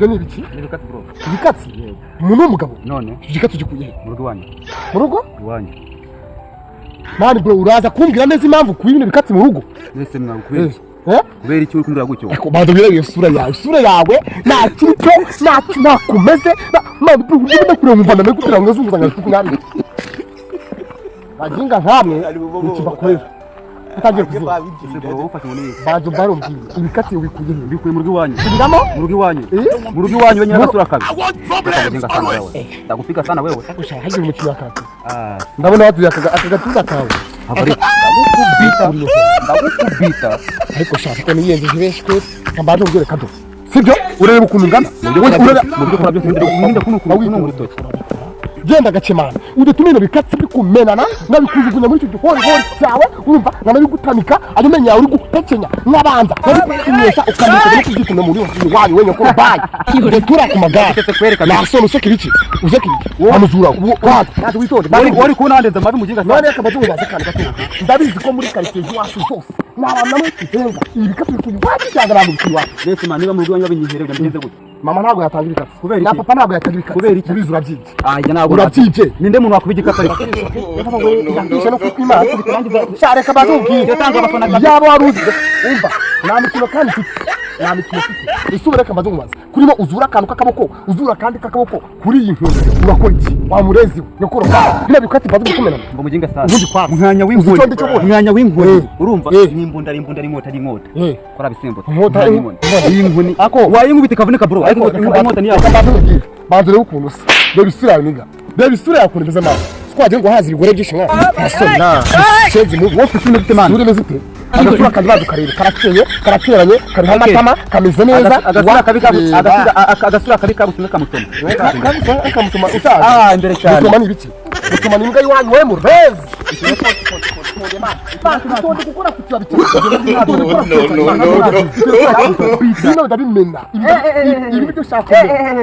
ni ibiki? Ni ibikatsi bro. Ibikatsi? Umuntu w'umugabo? None. Igikatsi gikuye mu rugo iwanyu. Mu rugo? Iwanyu. Mani bro, uraza kumbwira neza impamvu kuba ibintu bikatsi mu rugo? Nese mwana kubera iki? Kubera iki uri kumbwira gutyo? Ariko banza birebe isura yawe nta kiricyo nakumeze mani bro ndimo kureba umva kugira ngo azunguza ngashaka ngari baginga nkamwe iki bakorera utangiye kuvuga baje barumbwiye ibikatsi bikuye mu rugo iwanyu. Subiramo mu rugo iwanyu. Mu rugo iwanyu wenye gasura kabi. Baginga sana wewe. Ndagupika sana wewe. Gushaka haje mu kiyo akazi. Ndabona watu akagatuza kawe. Habari. Ndagukubita. Ariko shaka ko niyenze beshwe kambaje ubwire kado. Sibyo? Urebe ukuntu ngana. Mu buryo kora byo ndinde kuno urutoki. Genda gakemana udutumye no bikatsi bikumenana nabikujugunya muri cyo hori cyawe urumva nabigutamika arimenya uri gutekenya nabanza kukinyesha ukamenya no kugituna muri wose wanyu wenye ko bayi retura ku magara na sono sekiriki uzekiriki amujura kwaje witonde wari kunandeza mabi muginga none akabazo bazakana gato ndabizi ko muri quartier z'iwacu zose n'abana namwe ihenga ibikatsi bikujugunya cyangwa namubikirwa nese man niba mu rugo iwanyu babinyihere byagenze gute mama ntabwo yatangira ibikatsi kubera na papa ntabwo yatangira ibikatsi kubera iki bizura byije ajya ntabwo urabyije ninde muntu wakubije ikatsi no kukwima kubirangiza shareka bazubwiye tanga abafana yabo waruzi umva namikino kandi namikino isubire kamazumaza kurimo uzura akantu kakaboko uzura kandi kakaboko kuri iyi nkuru urakora iki wamurezi nyokoro bina bikatsi bazu gukomenana ngo muginga sasa ubundi kwa mwanya w'inkoni mwanya w'inkoni urumva n'imbunda inkota kora bisimbo inkoni ako wayinkubita kavunika bro ariko inkota ni yawe banze rero ukuntu se dore isura yawe niga dore isura yawe ndeze maso twaje ngo hazi bigore byinshi mwana asona shezi mu wowe filime zite mwana ureme zite agasura kandi badukareba karateranye kariho amatama kameze neza agasura kabi kabusumwe kamutoma kamutoma utaza imbere cyane mutoma ni ibiki mutoma ni imbwa yiwanyu we murezi bino ndabimena ibi byo shaka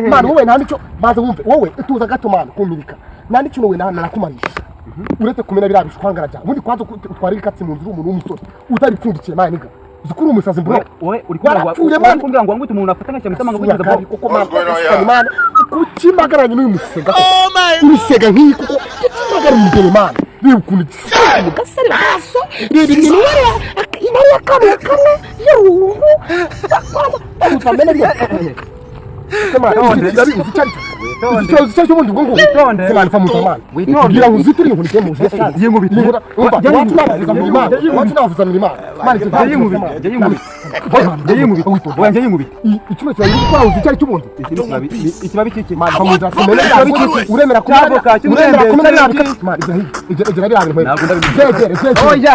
mwana wowe nta nicyo baza wumve wowe tuza gato mwana kumirika nta nicyo wowe narakumanisha uretse kumena birabisha kwangaraja ubundi kwanza utwara ibikatsi mu nzu umuntu w'umusore utaripfundikiye mwana niga zikuru umusazi bro wowe uri kumbwira ngo ngwite umuntu afatanya cyane mutama ngo kugeza bro kuko mwana kukimagaranye n'uyu musega umusega nk'iyi kuko kimagaranye imbere mwana reba ukuntu gisa mu gasare haso reba iminwara inari kamwe y'urungu utamena byo sema ndabiri uzicari Ikibazo cy'ubundi bwo ngo witonde semana fa mutamana kugira ngo uzitire ngo nike mu jese yingubite umva watu navuza mu imana watu navuza mu imana mani yingubite wanje yingubite icyuma cyawe gukora uzicari cy'ubundi ikibabi kiki mani famuza kumenya uremera kumenya uremera kumenya mani ibyo bari abantu ntabwo ndabigera oya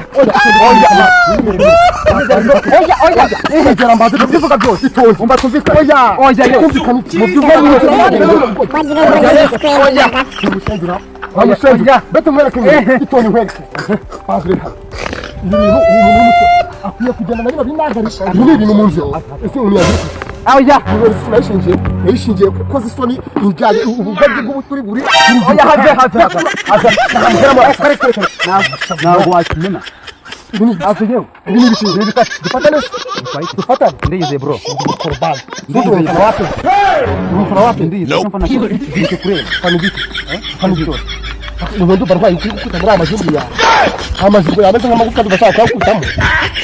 egera mbaze kuvuga byose itonde umva twumvika oya kumvikana mu by'uvuga Wamushenga beto mwereke itoni nkwereke bazureka ibintu umuntu akwiye kugenda na binagarisha muri ibintu mu nzu ese uniyaje oya nishingiye kuko zisoni ingaye ubugabye bw'ubuturi buri oya have ntabwo wakimena ibini afyeho ibini biciro dufatane ndize bro korban ndize wapi umufana wapi ndize umufana kike kureba fani bito umuntu barwaye kukuta muri amajumbi ya amajumbi yameze nk'amagufa dufashaka kwakutamo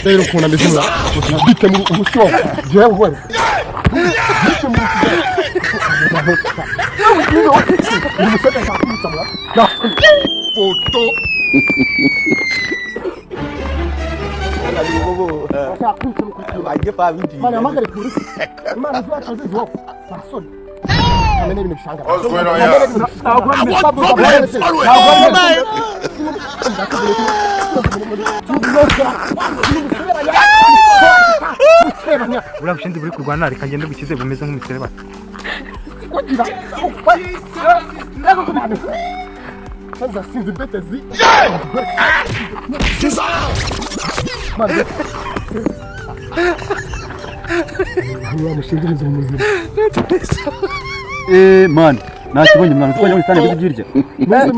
rero ukuntu ameze mwa bite mu ubusho jewe wewe bite mu foto Aje pa vindi. Mana magari polisi. Mana zuwa kazi zuwa. Pasoni. Kamene bino bishanga. Ura bushendi buri kurwana reka ngende gukize bumeze nk'umusereba. Kugira. Sasa sinzi betezi. Mana. Huwa mshindilizo mzima. Man, nakibonye mwana twajya muri stane bizibirya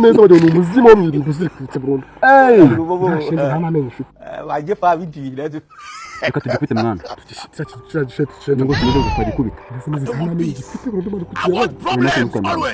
neza bajya mu muzima w'imiringo zirikutse burundu nashinze nta namenye ufite waje fa bindi rero reka tugikubite mwana tugishete ngo tumaze gukora ikubita neza namenye igifite burundu bari kugira nako